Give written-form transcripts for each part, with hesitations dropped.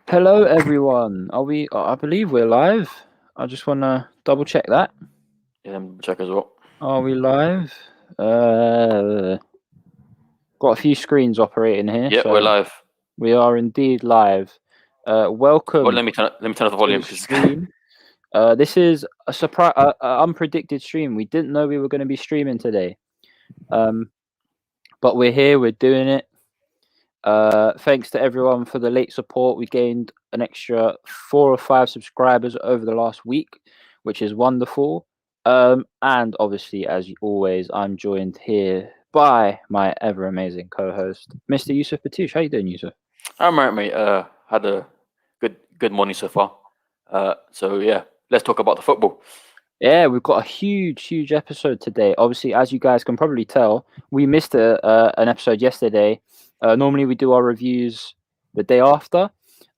Hello, everyone. Are we? I believe we're live. I just want to double check that. Yeah, them check as well. Are we live? Uh, got a few screens operating here, Yeah, we're so live. we are indeed live. Well, Welcome let me turn off the to volume the because stream. This is a surprise, unpredicted stream. We didn't know we were going to be streaming today, um, but we're here. We're doing it. Thanks to everyone for the late support. We gained an extra 4 or 5 subscribers over the last week, which is wonderful. And obviously, as always, I'm joined here by my ever amazing co-host, Mr. Yusuf Batouche. How you doing, Yusuf? I'm right, mate. Had a good morning so far. So yeah, let's talk about the football. Yeah, we've got a huge episode today. Obviously, as you guys can probably tell, we missed an episode yesterday. Normally, we do our reviews the day after,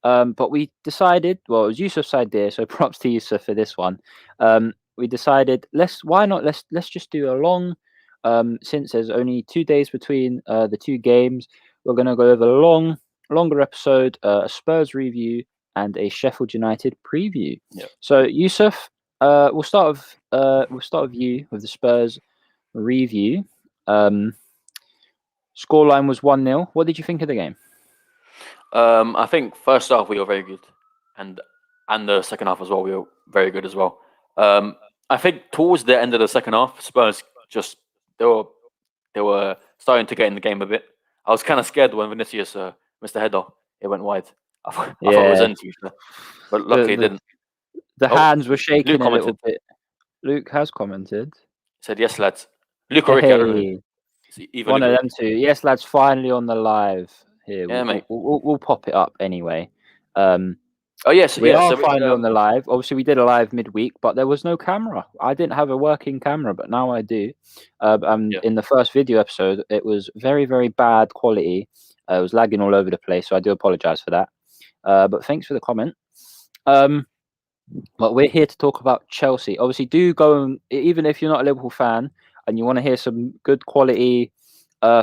but we decided. Well, it was Yusuf's idea, so props to Yusuf for this one. We decided let's just do a long. Since there's only 2 days between the two games, we're gonna go over a longer episode, a Spurs review, and a Sheffield United preview. Yeah. So Yusuf. We'll start with you with the Spurs review. Scoreline was 1-0. What did you think of the game? I think first half we were very good, and the second half as well we were very good as well. I think towards the end of the second half, Spurs just they were they were starting to get in the game a bit. I was kind of scared when Vinicius missed the header. It went wide. I thought it was Yeah, end to be fair, but the luckily it the, didn't. the Oh, hands were shaking Luke a little commented. bit. Luke has commented. Said yes, lads. Luke or Ricky, I don't know. Hey, It's either one Luke or of them Ricky. two. Yes, lads, finally on the live here. Yeah, mate. We'll pop it up anyway. Um, Oh yes, we yeah. are So finally on the live. Obviously, we did a live midweek, but there was no camera. I didn't have a working camera, but now I do. yeah, In the first video episode, it was very bad quality. It was lagging all over the place, so I do apologize for that. But thanks for the comment. But we're here to talk about Chelsea. Obviously, do go and even if you're not a Liverpool fan and you want to hear some good quality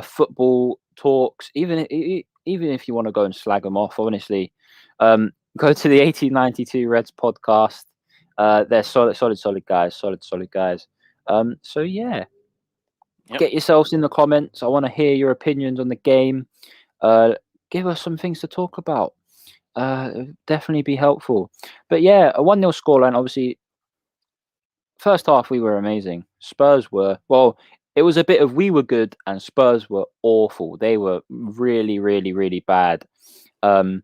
football talks, even if you want to go and slag them off, honestly, go to the 1892 Reds podcast. They're solid guys, solid guys. So yeah, yep. get yourselves in the comments. I want to hear your opinions on the game. Uh, give us some things to talk about. Definitely be helpful. But yeah, a 1-0 scoreline. Obviously, first half we were amazing. Spurs were well. It was a bit of we were good and Spurs were awful. They were really bad. Um,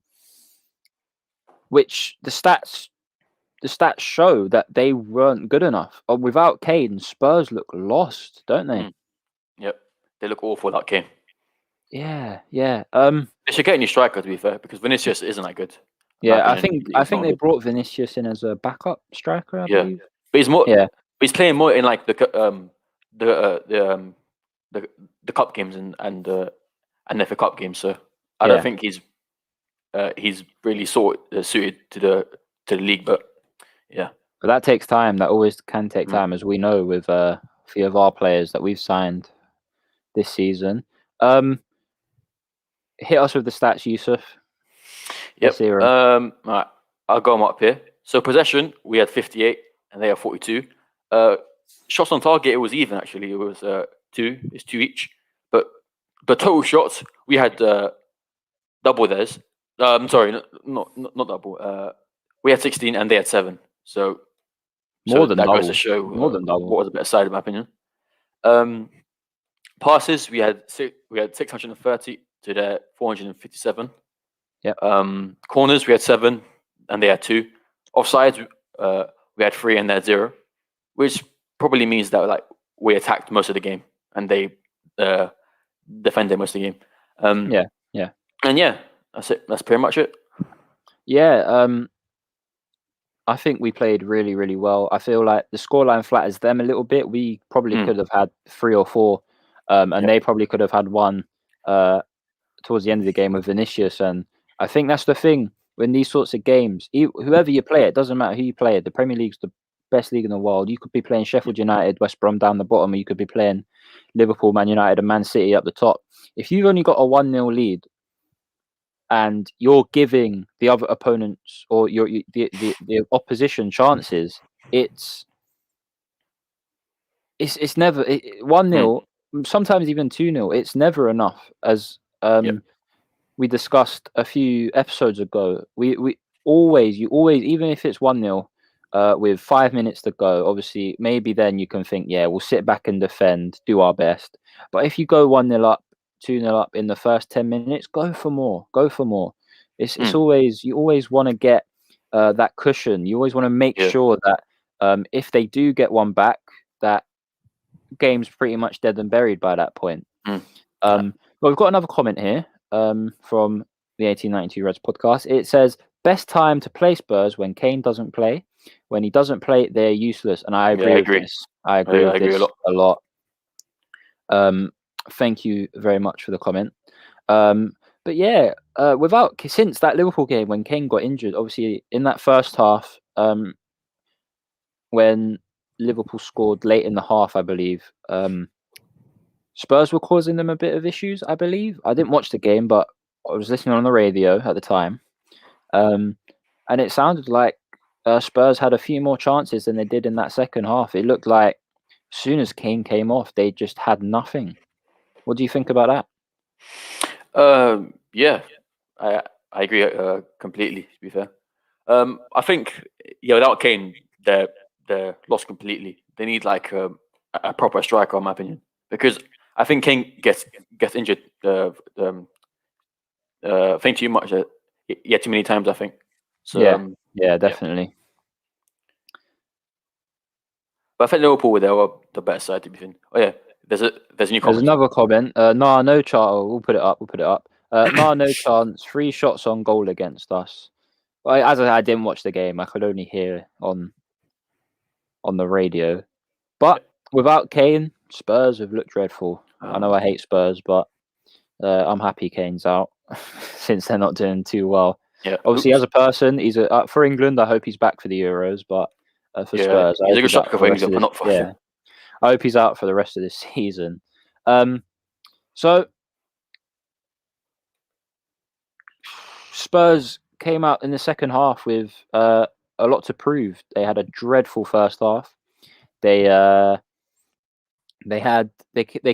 which the stats show that they weren't good enough. Without Kane, Spurs look lost, don't they? Mm, yep. They look awful that game. Yeah. They should get a new striker to be fair, because Vinicius isn't that good. In my Yeah. I opinion, think I he's think not they good. brought Vinicius in as a backup striker, I Yeah, believe. but he's more. Yeah. He's playing more in like the the cup games and FA Cup games. So I don't Yeah. think he's really suited to the league. But yeah, But that takes time. That always can take mm. time, as we know with a few of our players that we've signed this season. Hit us with the stats, Yusuf. Let's Yep. hear 'em. Right. I'll go them up here. So possession, we had 58, and they have 42. Shots on target, it was even actually. It was two. It's two each. But the total shots, we had double theirs. Sorry, not double. We had 16, and they had 7. So More than that goes to double. show More than double. what was a better side, in my opinion. Passes, we had 630 to their 457. Yep. Corners, we had 7, and they had 2. Offsides, we had 3, and they had 0, which probably means that like we attacked most of the game, and they defended most of the game. Yeah. And yeah, that's it. That's pretty much it. Yeah. I think we played really well. I feel like the scoreline flatters them a little bit. We probably could have had 3 or 4, and Yep. they probably could have had 1 towards the end of the game with Vinicius. And I think that's the thing when these sorts of games, whoever you play, it doesn't matter who you play it. The Premier League's the best league in the world. You could be playing Sheffield United, West Brom down the bottom, or you could be playing Liverpool, Man United, and Man City up the top. If you've only got a 1-0 lead, and you're giving the other opponents or the opposition chances, it's never 1-0, sometimes even 2-0. It's never enough, as we discussed a few episodes ago. You always, even if it's 1-0, with 5 minutes to go, obviously maybe then you can think, yeah, we'll sit back and defend, do our best. But if you go 1-0 up, 2-0 up in the first 10 minutes, go for more. It's always, you always want to get that cushion. You always want to make sure that if they do get one back, that game's pretty much dead and buried by that point. Well, we've got another comment here from the 1892 Reds podcast. It says, best time to play Spurs when Kane doesn't play. When he doesn't play, they're useless. And I agree with this. I agree with this a lot. Thank you very much for the comment. But yeah, since that Liverpool game when Kane got injured, obviously in that first half, when Liverpool scored late in the half, I believe, Spurs were causing them a bit of issues, I believe. I didn't watch the game, but I was listening on the radio at the time. And it sounded like Spurs had a few more chances than they did in that second half. It looked like as soon as Kane came off, they just had nothing. What do you think about that? Yeah, I agree completely, to be fair. I think, without Kane, they're lost completely. They need like a proper striker, in my opinion, because I think Kane gets injured. I think too much. Too many times. I think. So yeah, definitely. But I think Liverpool were the better side, to be fair. Oh yeah, there's a new comment. There's another comment. No chance. We'll put it up. No chance. 3 shots on goal against us. But as I didn't watch the game, I could only hear on the radio. But without Kane, Spurs have looked dreadful. I know I hate Spurs, but I'm happy Kane's out since they're not doing too well. Yeah. Obviously, as a person, he's for England. I hope he's back for the Euros, but for Spurs, he's a good striker for England, but not for I hope he's out for the rest of this season. So Spurs came out in the second half with a lot to prove. They had a dreadful first half. They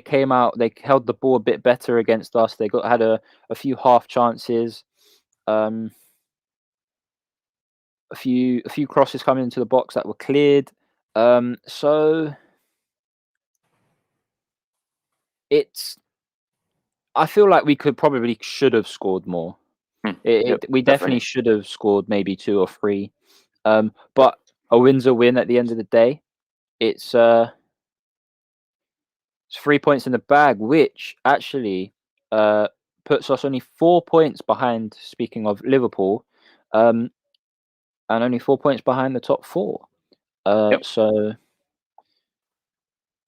came out. They held the ball a bit better against us. They had a few half chances. A few crosses coming into the box that were cleared. So I feel like we should have scored more. We definitely should have scored maybe 2 or 3. But a win's a win at the end of the day. It's 3 points in the bag, which actually puts us only 4 points behind, speaking of Liverpool, and only 4 points behind the top 4. So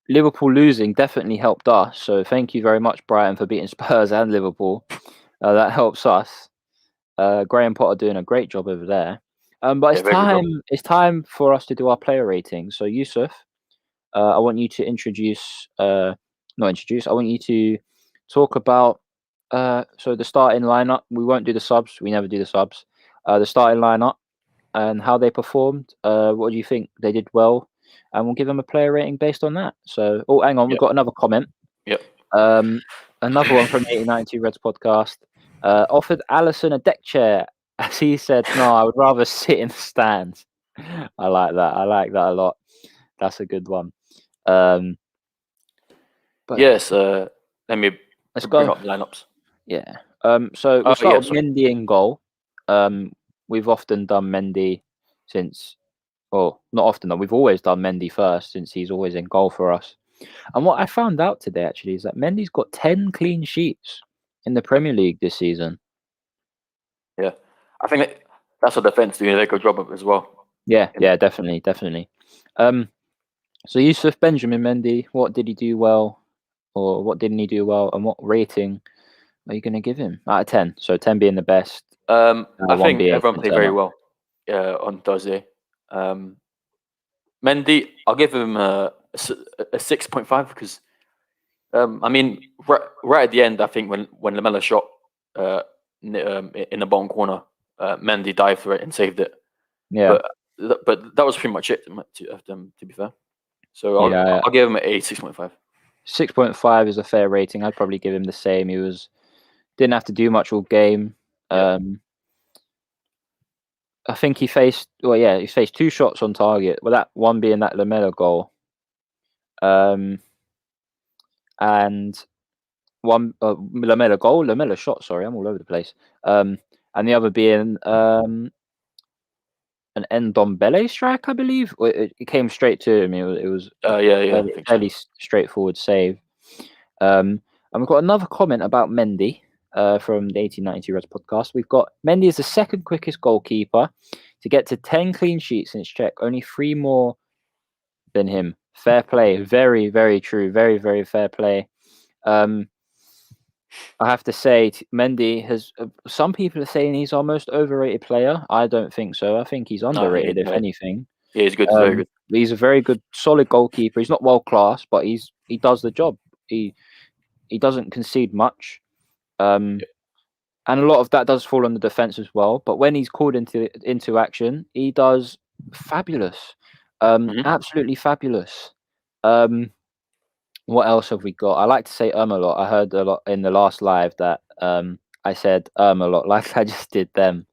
Liverpool losing definitely helped us. So thank you very much, Brighton, for beating Spurs and Liverpool. That helps us. Graham Potter doing a great job over there. But it's time for us to do our player ratings. So Yusuf, I want you to I want you to talk about so the starting lineup. We won't do the subs. We never do the subs. The starting lineup and how they performed. What do you think they did well? And we'll give them a player rating based on that. So, hang on, we've got another comment. Another one from the 1892 Reds podcast. Offered Allison a deck chair, as he said, no, I would rather sit in the stands. I like that. I like that a lot. That's a good one. But yes, let me bring up the lineups. Yeah. So we'll start with Mendy in goal. We've often done Mendy since, well, not often though. We've always done Mendy first since he's always in goal for us. And what I found out today actually is that Mendy's got 10 clean sheets in the Premier League this season. Yeah, I think that's a defense doing a very good job of as well. Yeah, definitely. So Yusuf, Benjamin Mendy, what did he do well, or what didn't he do well, and what rating are you going to give him out of 10? So 10 being the best. I think everyone played very well on Thursday. Mendy, I'll give him a 6.5 because, I mean, right at the end, I think when Lamela shot, in the bottom corner. Mendy dived for it and saved it. Yeah, But that was pretty much it of them, to be fair. So yeah. I'll give him a 6.5. 6.5 is a fair rating. I'd probably give him the same. He didn't have to do much all game. Yeah. I think he faced 2 shots on target. Well, that one being that Lamela goal, and one Lamela shot. Sorry, I'm all over the place. And the other being an Ndombele strike, I believe. It came straight to him. It was I think so. fairly straightforward save. And we've got another comment about Mendy from the 1890 Reds podcast. We've got Mendy is the second quickest goalkeeper to get to 10 clean sheets since Czech. Only 3 more than him. Fair play. Very, very true. Very, very fair play. I have to say, Mendy has. Some people are saying he's our most overrated player. I don't think so. I think he's underrated, if anything. Yeah, he's good. Very good. He's a very good, solid goalkeeper. He's not world class, but he does the job. He doesn't concede much, and a lot of that does fall on the defense as well. But when he's called into action, he does fabulous, absolutely fabulous. What else have we got? I like to say a lot. I heard a lot in the last live that I said a lot, like I just did them.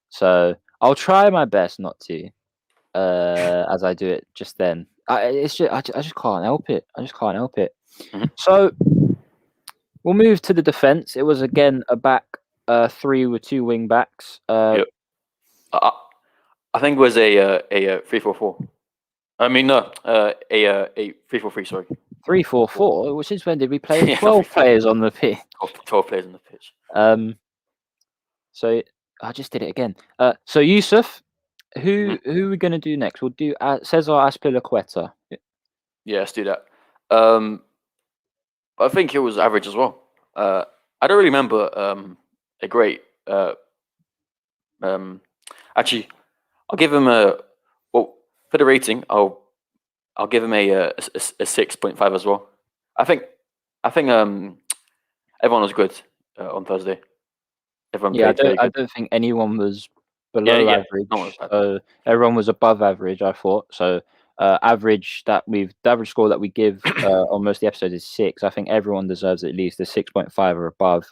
So I'll try my best not to, as I do it just then. I just can't help it. I just can't help it. So we'll move to the defense. It was again a back 3 with 2 wing backs. I think it was a 3-4-4. I mean, no, a 3-4-3. Sorry. 3-4-4. Since when did we play 12 players on the pitch? 12 players on the pitch. So I just did it again. So Yusuf, who are we going to do next? We'll do Cesar Azpilicueta. Yeah, let's do that. I think it was average as well. I don't really remember a great. Actually, I'll give him for the rating. I'll give him a 6.5 as well. I think everyone was good on Thursday. Everyone I don't think anyone was below average. So everyone was above average, I thought. So the average score that we give on most of the episodes is 6. I think everyone deserves at least a 6.5 or above.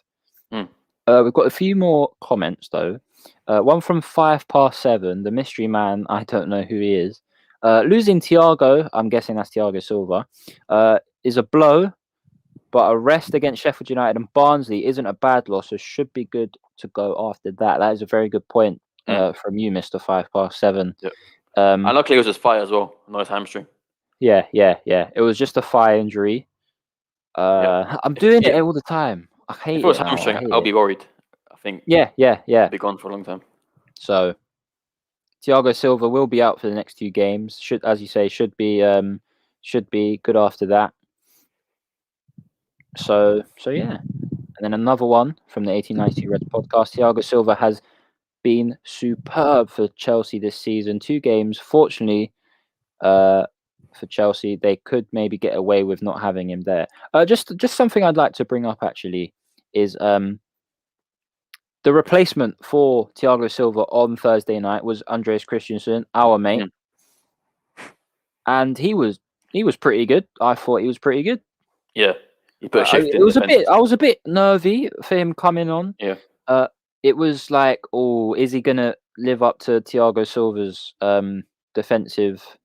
We've got a few more comments though. One from 7, the mystery man. I don't know who he is. Losing Thiago, I'm guessing that's Thiago Silva, is a blow, but a rest against Sheffield United and Barnsley isn't a bad loss, so should be good to go after that. That is a very good point from you, Mr. 7. Yeah. And luckily it was his thigh as well, not his hamstring. Yeah. It was just a thigh injury. I'm doing it all the time. I hate it. If it was hamstring, I'll be worried. I think. Yeah. He'll be gone for a long time. So Thiago Silva will be out for the next 2 games. As you say, should be good after that. So yeah. And then another one from the 1890 Reds podcast. Thiago Silva has been superb for Chelsea this season. 2 games. Fortunately, for Chelsea, they could maybe get away with not having him there. Just something I'd like to bring up actually is the replacement for Thiago Silva on Thursday night was Andreas Christensen, our mate, and he was pretty good. I thought he was pretty good. Yeah, he put a shift in. I was a bit nervy for him coming on. Yeah. It was like, is he gonna live up to Thiago Silva's defensive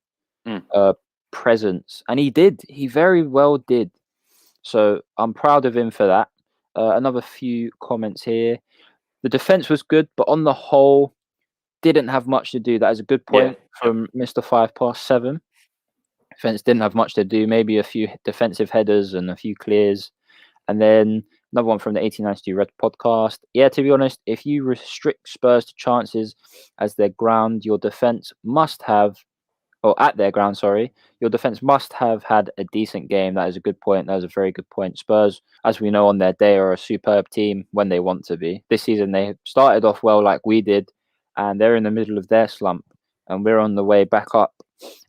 presence? And he did. He very well did. So I'm proud of him for that. Another few comments here. The defense was good, but on the whole, didn't have much to do. That is a good point from Mr. 7. Defense didn't have much to do. Maybe a few defensive headers and a few clears. And then another one from the 1892 Red podcast. Yeah, to be honest, if you restrict Spurs to chances as their ground, your defense must have, or at their ground, sorry, your defense must have had a decent game. That is a good point. That is a very good point. Spurs, as we know on their day, are a superb team when they want to be. This season, they started off well like we did, and they're in the middle of their slump, and we're on the way back up,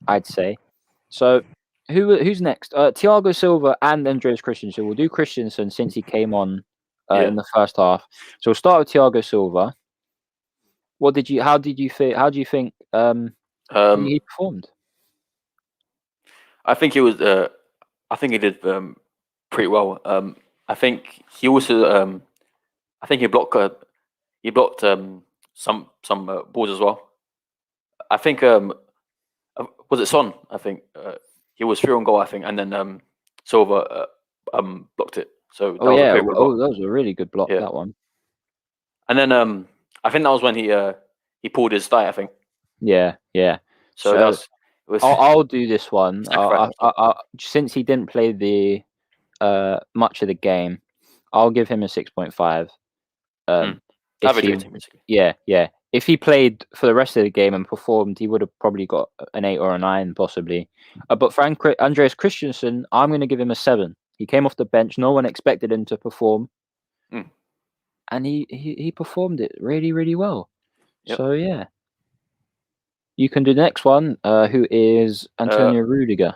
I'd say. So who's next? Thiago Silva and Andreas Christensen. We'll do Christensen since he came on in the first half. So we'll start with Thiago Silva. How do you think he performed? I think he was. I think he did pretty well. I think he also. I think he blocked. Some balls as well. I think was it Son? I think he was through on goal. I think, and then Silva blocked it. So that was a very good block. That was a really good block. Yeah. That one. And then I think that was when he pulled his thigh. I think. Yeah. So that was. I'll do this one. Sacrifice. Since he didn't play the much of the game, I'll give him a 6.5. Average rating, basically. Yeah. If he played for the rest of the game and performed, he would have probably got an 8 or a 9, possibly. But for Andreas Christensen, I'm going to give him a 7. He came off the bench. No one expected him to perform, and he performed it really, really well. Yep. So yeah, you can do the next one. Who is Antonio Rudiger?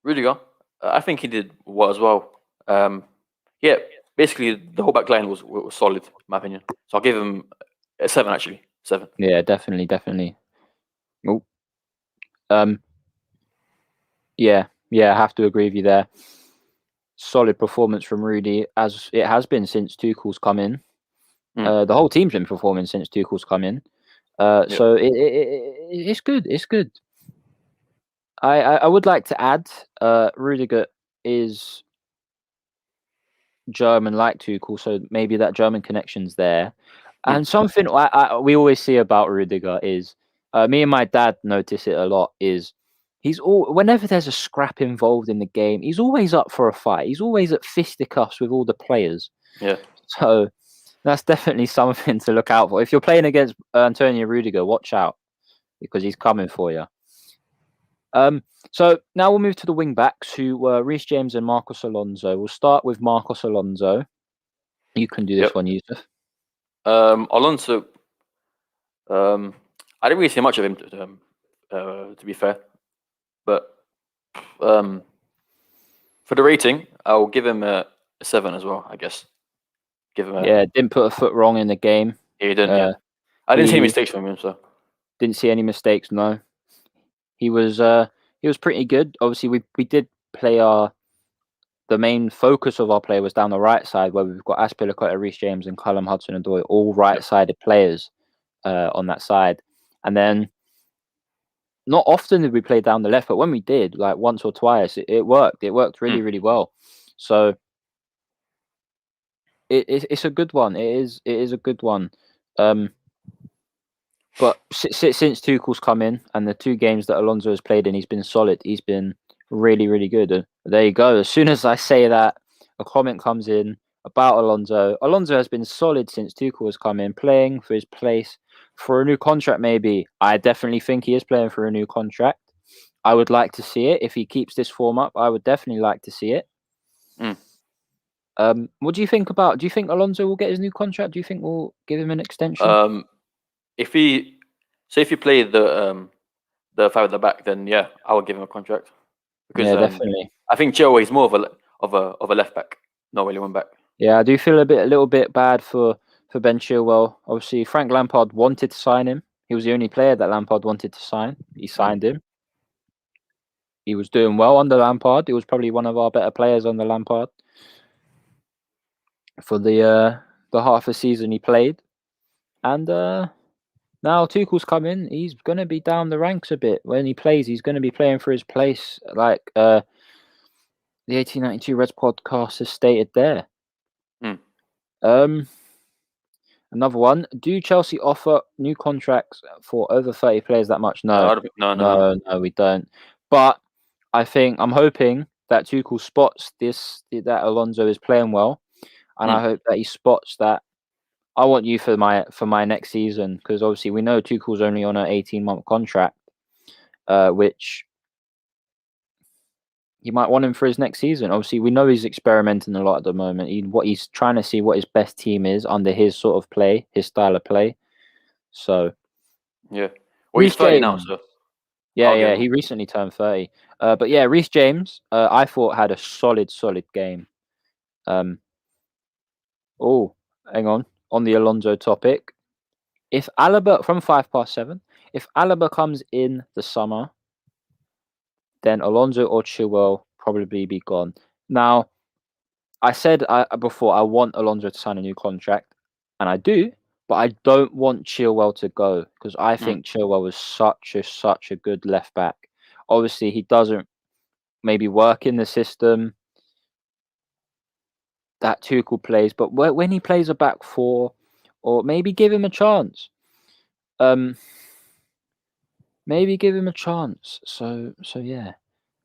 Rudiger, I think he did well as well. Yeah, basically the whole back line was solid, in my opinion. So I'll give him a 7, actually. 7. Yeah, definitely. Oh. Yeah, I have to agree with you there. Solid performance from Rudy, as it has been since Tuchel's come in. The whole team's been performing since Tuchel's come in. So it's good. It's good. I would like to add, Rudiger is German like Tuchel, so maybe that German connection's there. And something we always see about Rudiger is, me and my dad notice it a lot, is whenever there's a scrap involved in the game, he's always up for a fight. He's always at fisticuffs with all the players. Yeah. So that's definitely something to look out for. If you're playing against Antonio Rudiger, watch out, because he's coming for you. So now we'll move to the wing backs, who were Reece James and Marcos Alonso. We'll start with Marcos Alonso. You can do this one, Yusuf. Alonso, I didn't really see much of him, to be fair. But for the rating, I'll give him a 7 as well, I guess. Give him didn't put a foot wrong in the game. Yeah, he didn't. I didn't see any mistakes from him, so. Didn't see any mistakes, no. He was pretty good. Obviously, we did play the main focus of our play was down the right side, where we've got Azpilicueta, Reece James, and Callum Hudson-Odoi, all right-sided players on that side. And then not often did we play down the left, but when we did, like once or twice, it worked. It worked really, really well. So it's a good one. It is a good one. But since Tuchel's come in, and the 2 games that Alonso has played in, he's been solid. He's been really, really good. And there you go. As soon as I say that, a comment comes in about Alonso. Alonso has been solid since Tuchel has come in, playing for his place for a new contract, maybe. I definitely think he is playing for a new contract. I would like to see it. If he keeps this form up, I would definitely like to see it. What do you think do you think Alonso will get his new contract? Do you think we'll give him an extension? If you play the 5 at the back, then yeah, I would give him a contract. Because definitely. I think Chilwell is more of a left back, not really one back. Yeah, I do feel a little bit bad for Ben Chilwell. Obviously, Frank Lampard wanted to sign him. He was the only player that Lampard wanted to sign. He signed him. He was doing well under Lampard. He was probably one of our better players under Lampard for the half a season he played. And now Tuchel's come in. He's going to be down the ranks a bit. When he plays, he's going to be playing for his place, like the 1892 Reds podcast has stated there. Another one. Do Chelsea offer new contracts for over 30 players that much? No, we don't. But I'm hoping that Tuchel spots that Alonso is playing well, and I hope that he spots that I want you for my next season, because obviously we know Tuchel's only on an 18-month contract, which you might want him for his next season. Obviously, we know he's experimenting a lot at the moment. He's trying to see what his best team is under his sort of play, his style of play. So, yeah. Well, he's 30 now, so. Yeah, he recently turned 30. But yeah, Reece James, I thought had a solid game. Oh, hang on. On the Alonso topic, if Alaba from 7, if Alaba comes in the summer, then Alonso or Chilwell probably be gone. Now, I said before I want Alonso to sign a new contract, and I do, but I don't want Chilwell to go because I think Chilwell was such a good left back. Obviously, he doesn't maybe work in the system that Tuchel plays, but when he plays a back four, or maybe give him a chance. Maybe give him a chance. So yeah.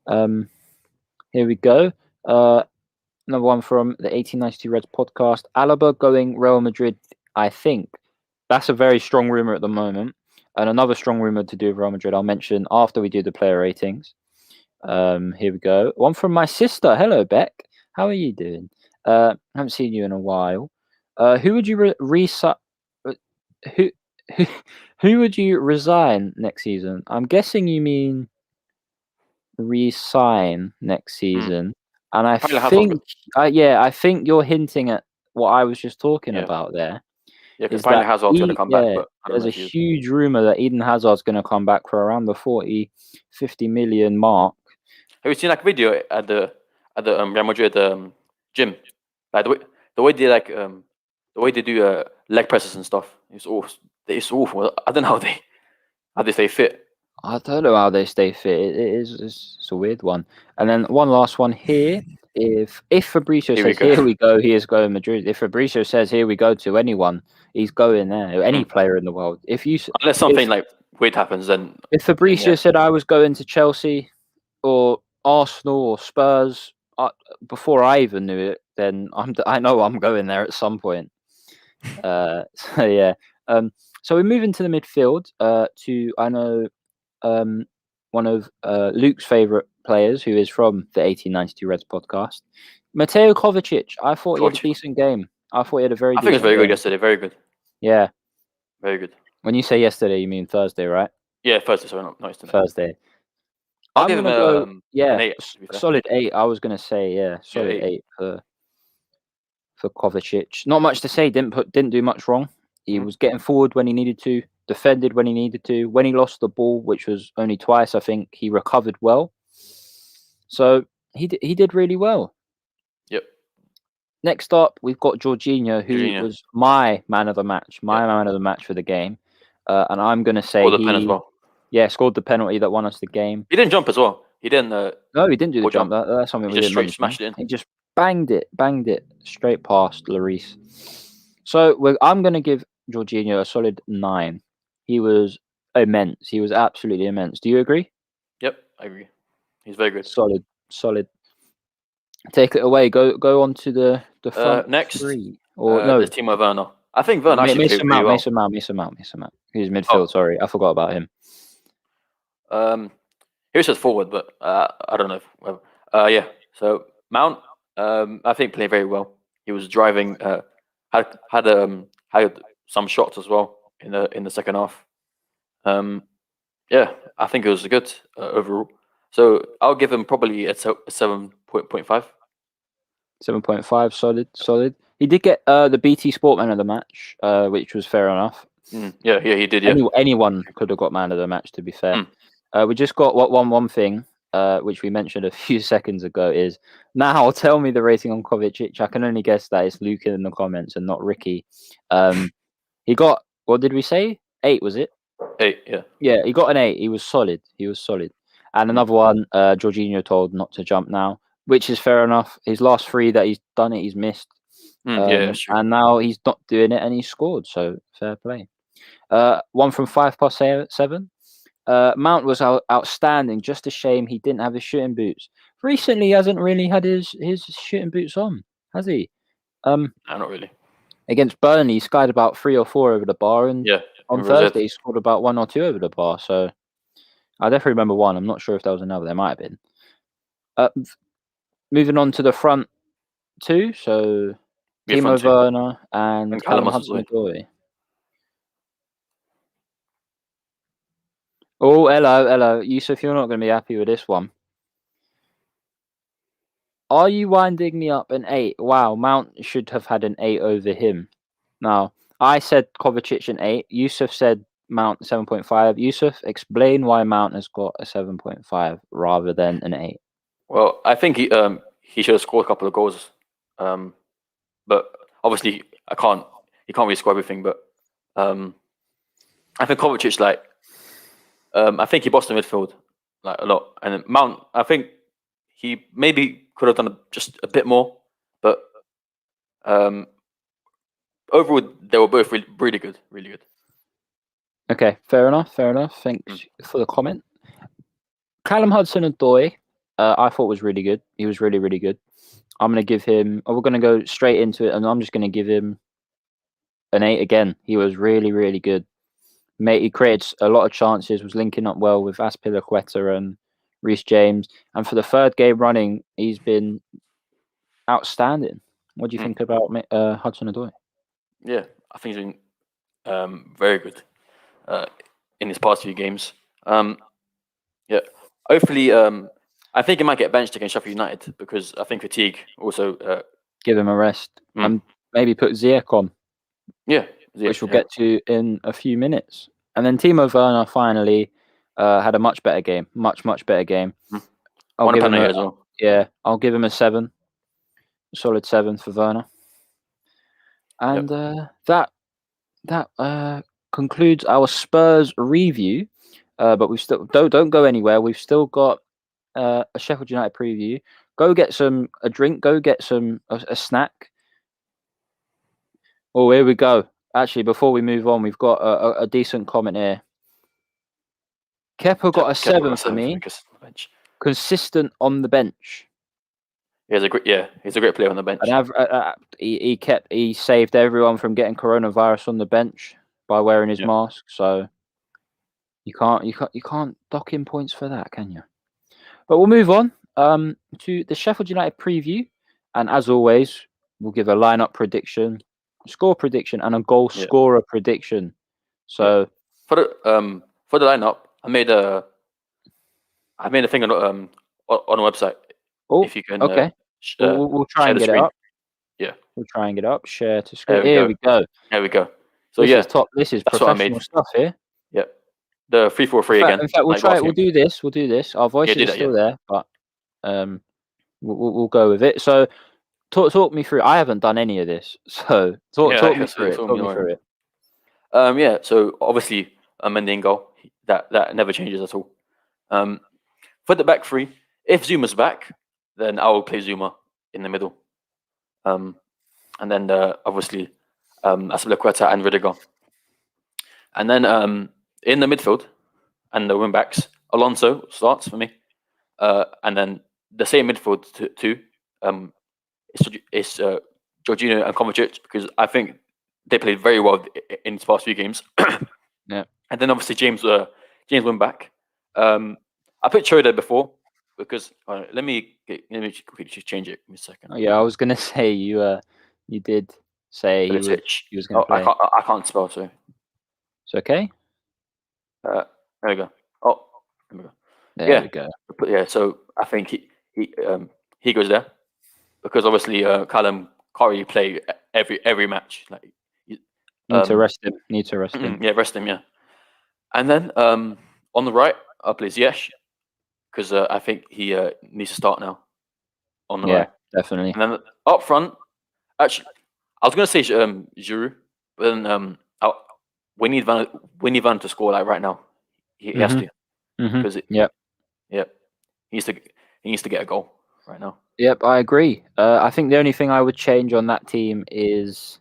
Here we go. Another one from the 1892 Reds podcast. Alaba going Real Madrid, I think. That's a very strong rumor at the moment. And another strong rumor to do with Real Madrid, I'll mention after we do the player ratings. Here we go. One from my sister. Hello, Beck. How are you doing? Haven't seen you in a while. Who would you who, who who would you resign next season? I'm guessing you mean re-sign next season, and I Probably Hazard. think, I think you're hinting at what I was just talking Yeah. about there. Yeah, because Is that apparently Hazard's going to come back, but I don't there's know a if he is. huge rumor that Eden Hazard's going to come back for around the 40-50 million mark. Have you seen like video at the Real Madrid gym? Like the way they do leg presses and stuff. It's awful. It's awful. I don't know how they stay fit. I don't know how they stay fit. It's a weird one. And then one last one here. If Fabrizio Here we says go. here we go, he is going Madrid. If Fabrizio says here we go to anyone, he's going there. Any player in the world. Unless something like weird happens, then Fabrizio yeah. said I was going to Chelsea or Arsenal or Spurs before I even knew it, then I know I'm going there at some point. So yeah. So we move into the midfield. To I know one of Luke's favorite players, who is from the 1892 Reds podcast, Mateo Kovacic. I thought he had a Kovacic. decent game. I thought he had a very I think decent it's very game. good yesterday. Very good. Yeah. Very good. When you say yesterday, you mean Thursday, right? Yeah, Thursday. Sorry, not yesterday. Thursday. I'll I'm give him gonna go. an Yeah, 8. To be fair. solid 8. I was gonna say solid 8. 8 for Kovacic. Not much to say. Didn't do much wrong. He was getting forward when he needed to, defended when he needed to. When he lost the ball, which was only twice, I think he recovered well. So he did really well. Yep. Next up, we've got Jorginho, who was my man of the match, man of the match for the game. And I'm gonna say the pen as well. Yeah, scored the penalty that won us the game. He didn't jump as well. He didn't. No, he didn't do the jump. That's something we didn't mention. Smashed it in. He just banged it straight past Lloris. So I'm going to give Jorginho a solid 9. He was immense. He was absolutely immense. Do you agree? Yep, I agree. He's very good. Solid. Take it away. Go on to the front next 3. Or no, there's Timo Werner. I think Werner actually played really well. Mason Mount. He's midfield. Sorry, I forgot about him. He says forward, but I don't know. Yeah. So Mount, I think played very well. He was driving. Had some shots as well in the second half. Yeah, I think it was good overall. So I'll give him probably a 7.5. 7.5, solid. He did get the BT Sportman of the match, which was fair enough. Yeah, he did. Yeah, anyone could have got man of the match. To be fair, we just got one thing, which we mentioned a few seconds ago. Is now tell me the rating on Kovacic. I can only guess that it's Luke in the comments and not Ricky. He got, what did we say? 8, was it? 8. Yeah. Yeah, he got an 8. He was solid. And another one, Jorginho told not to jump now, which is fair enough. His last 3 that he's done it, he's missed. Yeah, sure. And now he's not doing it, and he scored. So fair play. One from 7. Mount was outstanding. Just a shame he didn't have his shooting boots. Recently, he hasn't really had his shooting boots on, has he? No, not really. Against Burnley, he skied about 3 or 4 over the bar, and on Thursday he scored about 1 or 2 over the bar. So I definitely remember 1. I'm not sure if there was another. There might have been. Moving on to the front 2. So Timo Werner and Callum Hudson-Odoi. Oh, hello. Yusuf, you're not going to be happy with this one. Are you winding me up an 8? Wow, Mount should have had an 8 over him. Now, I said Kovacic an 8. Yusuf said Mount 7.5. Yusuf, explain why Mount has got a 7.5 rather than an 8. Well, I think he should have scored a couple of goals. But obviously he can't really score everything. But I think Kovacic, I think he bossed the midfield like a lot, and then Mount, I think he maybe could have done just a bit more, but overall they were both really good, really good. Okay, fair enough. Thanks for the comment. Callum Hudson-Odoi, I thought was really good. He was really, really good. I'm going to give him. We're going to go straight into it, and I'm just going to give him an 8 again. He was really, really good. Mate, he created a lot of chances. Was linking up well with Azpilicueta and Reece James, and for the third game running, he's been outstanding. What do you think about Hudson-Odoi? Yeah, I think he's been very good in his past few games. Yeah, hopefully, I think he might get benched against Sheffield United because I think fatigue also. Give him a rest and maybe put Ziyech on. Yeah, which we'll get to in a few minutes. And then Timo Werner finally had a much better game. Much better game. I'll give him as well. Yeah, I'll give him a 7. Solid 7 for Werner. And that concludes our Spurs review. But we still don't go anywhere. We've still got a Sheffield United preview. Go get a drink. Go get a snack. Oh, here we go. Actually, before we move on, we've got a decent comment here. Kepa got a 7 for me. Consistent on the bench. He's a great player on the bench. And he saved everyone from getting coronavirus on the bench by wearing his mask. So you can't dock him points for that, can you? But we'll move on to the Sheffield United preview, and as always, we'll give a lineup prediction, score prediction, and a goal scorer prediction. So for the lineup, I made a thing on a website. Oh, if you can, okay. We'll try and get it up. Yeah, we'll try and get it up. Share to screen. Here we go. There we go. So this is professional stuff here. Yeah, the 3-4-3 again. In fact, we'll try it. We'll do this. Our voices are still there, but we'll go with it. So talk me through. I haven't done any of this, so talk me through it. Yeah. So obviously, Mendy in goal. That never changes at all. For the back three, if Zuma's back, then I will play Zuma in the middle. And then obviously Azpilicueta and Rudiger. And then in the midfield and the wing backs, Alonso starts for me. And then the same midfield too. It's Jorginho and Kovacic, because I think they played very well in these past few games. Yeah. And then obviously James went back. I put Cho there before because let me quickly change it in a second. Oh, yeah, I was gonna say you did say he was gonna play. I can't spell, so it's okay. There we go. Oh, there we go. There we go. But yeah, so I think he goes there because obviously Callum can't really play every match. Like need to rest him. Yeah, rest him. Yeah, and then on the right, I'll play Ziyech because I think he needs to start now. On the right, definitely. And then up front, actually, I was gonna say Giroud, but then we need Van to score like right now. He has to because he needs to get a goal right now. Yep, I agree. I think the only thing I would change on that team is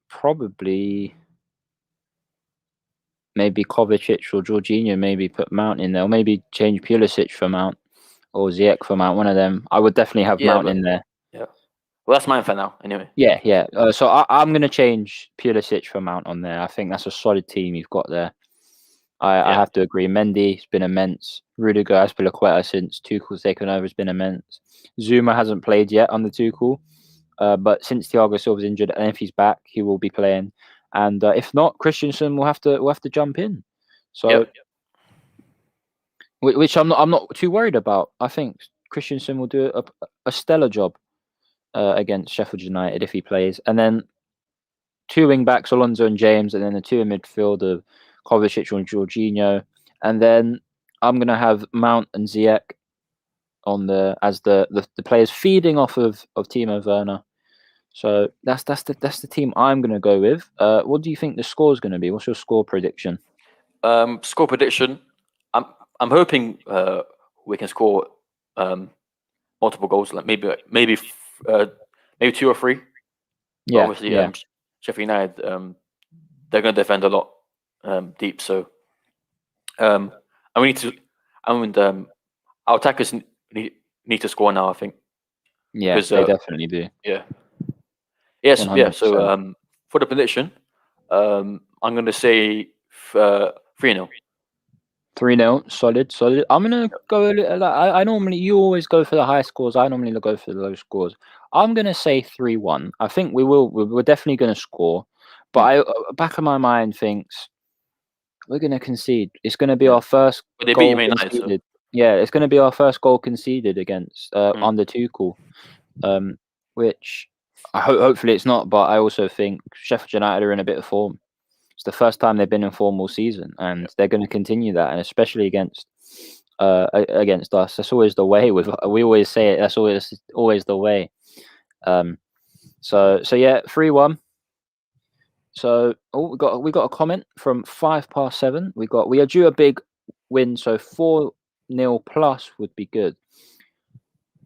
probably maybe Kovacic or Jorginho. Maybe put Mount in there, or maybe change Pulisic for Mount or Ziyech for Mount. One of them. I would definitely have Mount in there. Yeah. Well, that's mine for now, anyway. Yeah. So I'm going to change Pulisic for Mount on there. I think that's a solid team you've got there. I have to agree. Mendy's been immense. Rudiger, Azpilicueta since Tuchel's taken over has been immense. Zuma hasn't played yet under Tuchel, but since Thiago Silva's injured, and if he's back, he will be playing. And if not, Christensen will have to jump in. So, which I'm not too worried about. I think Christensen will do a stellar job against Sheffield United if he plays. And then 2 wing backs, Alonso and James, and then the 2 in midfield of Kovacic and Jorginho. And then I'm gonna have Mount and Ziyech on as the players feeding off of Timo Werner. So that's the team I'm gonna go with. What do you think the score is gonna be? What's your score prediction? Score prediction. I'm hoping we can score multiple goals, like maybe 2 or 3. But Yeah, obviously, yeah, Sheffield United, they're going to defend a lot deep. So, and we need to, and our attackers need to score now. I think. yeah. They definitely do. Yeah. Yes. Yeah. 100%. So, for the prediction, I'm going to say 3-0. 3-0, solid. I'm gonna go a little. I normally, you always go for the high scores. I normally go for the low scores. I'm gonna say 3-1. I think we will. We're definitely gonna score, but back of my mind thinks we're gonna concede. It's gonna be our first But they beat goal Man United, so. conceded. Yeah, it's gonna be our first goal conceded against under Tuchel, which hopefully it's not. But I also think Sheffield United are in a bit of form. It's the first time they've been in form all season, and they're going to continue that, and especially against us. That's always the way. We always say it. That's always the way. So yeah, 3-1. So we got a comment from 7:05. We are due a big win, so 4-0 plus would be good.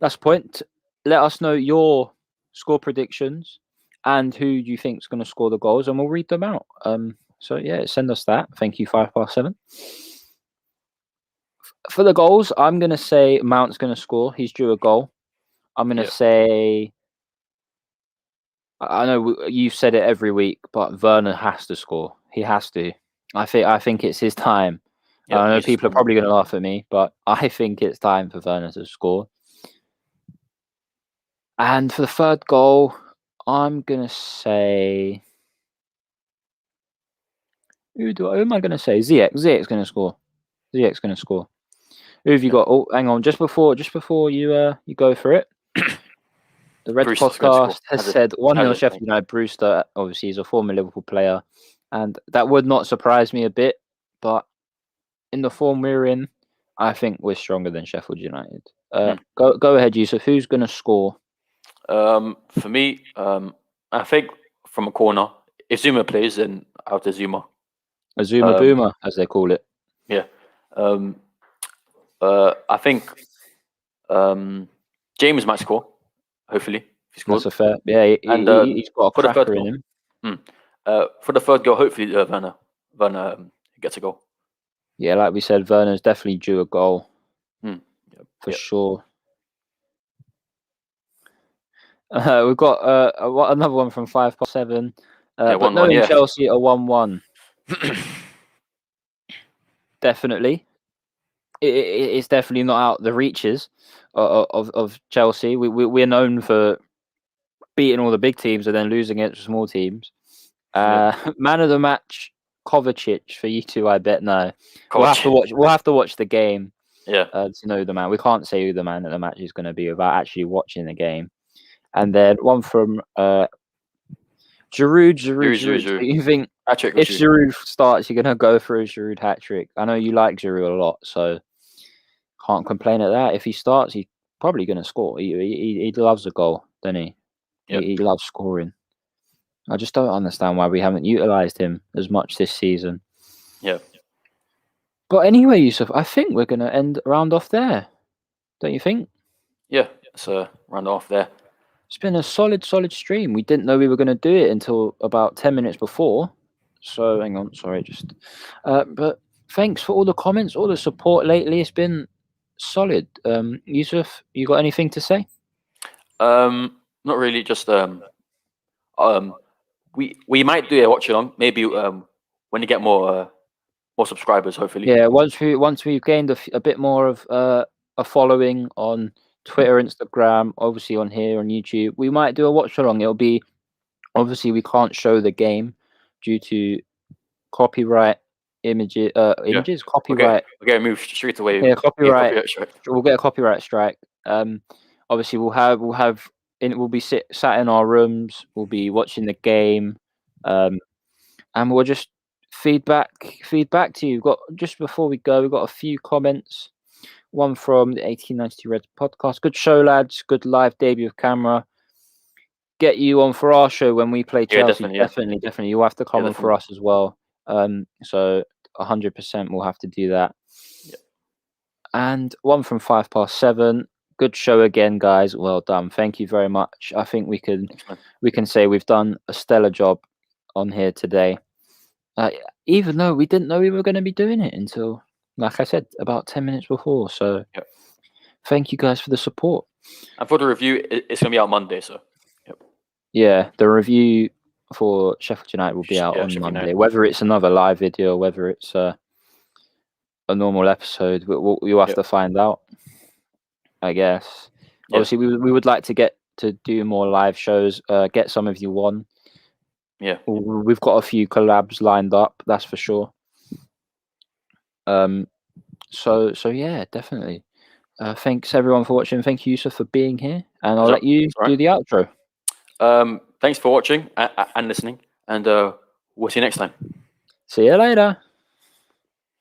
That's the point. Let us know your score predictions and who you think is going to score the goals, and we'll read them out. So yeah, send us that. Thank you, 7:05. For the goals, I'm gonna say Mount's gonna score. He's due a goal. I'm gonna say. I know you've said it every week, but Werner has to score. He has to. I think it's his time. I know people are probably going to laugh at me, but I think it's time for Werner to score. And for the third goal, I'm gonna say. Who am I going to say? Ziyech. Ziyech's going to score. Ziyech's going to score. Who have you got? Oh, hang on. Just before you go for it, the Reds podcast has said 1-0 Sheffield United. Brewster, obviously, is a former Liverpool player, and that would not surprise me a bit. But in the form we're in, I think we're stronger than Sheffield United. Go ahead, Yusuf. Who's going to score? For me, I think from a corner, if Zuma plays, then out to Zuma. A Zuma Boomer, as they call it. Yeah. I think James might score. Hopefully, if he scores. That's a fair. Yeah, he's got a cracker in him. For the third goal, hopefully Werner gets a goal. Yeah, like we said, Werner's definitely due a goal for sure. We've got another one from 5:07. But no, in Chelsea a 1-1. Definitely, it's definitely not out the reaches of Chelsea. We're known for beating all the big teams and then losing against small teams. Man of the match, Kovacic for you two. I bet no. We'll have to watch the game. To know the man. We can't say who the man of the match is going to be without actually watching the game. And then one from Giroud. You think if Giroud starts, you're going to go for a Giroud hat-trick? I know you like Giroud a lot, so can't complain at that. If he starts, he's probably going to score. He loves a goal, doesn't he? He loves scoring. I just don't understand why we haven't utilised him as much this season. Yeah. But anyway, Yusuf, I think we're going to round off there. Don't you think? Yeah, let's round off there. It's been a solid stream. We didn't know we were going to do it until about 10 minutes before. So hang on, sorry, but thanks for all the comments, all the support lately. It's been solid. Yusuf, you got anything to say? Not really. Just we might do a watch along. Maybe when you get more subscribers, hopefully. Yeah, once we've gained a bit more of a following on Twitter, Instagram, obviously on here on YouTube, we might do a watch along. It'll be obviously we can't show the game due to copyright images. Copyright. We'll get moved straight away. Yeah, copyright. We'll get a copyright strike. Obviously, we'll be sat in our rooms. We'll be watching the game, and we'll just feedback to you. Just before we go, we've got a few comments. One from the 1892 Reds podcast. Good show, lads. Good live debut of camera. Get you on for our show when we play Chelsea. Definitely. You'll have to come on for us as well. So 100% we'll have to do that. Yeah. And one from 7:05. Good show again, guys. Well done. Thank you very much. I think we can say we've done a stellar job on here today. Even though we didn't know we were going to be doing it until, like I said, about 10 minutes before. So thank you guys for the support. And for the review, it's going to be out Monday. So yeah, the review for Sheffield United will be out on Monday. United. Whether it's another live video, whether it's a normal episode, you'll have to find out, I guess. Yeah. Obviously, we would like to get to do more live shows, get some of you on. Yeah. We've got a few collabs lined up, that's for sure. So yeah, definitely. Thanks everyone for watching. Thank you, Yusuf, for being here. And I'll let you do the outro. Thanks for watching and listening. And we'll see you next time. See you later.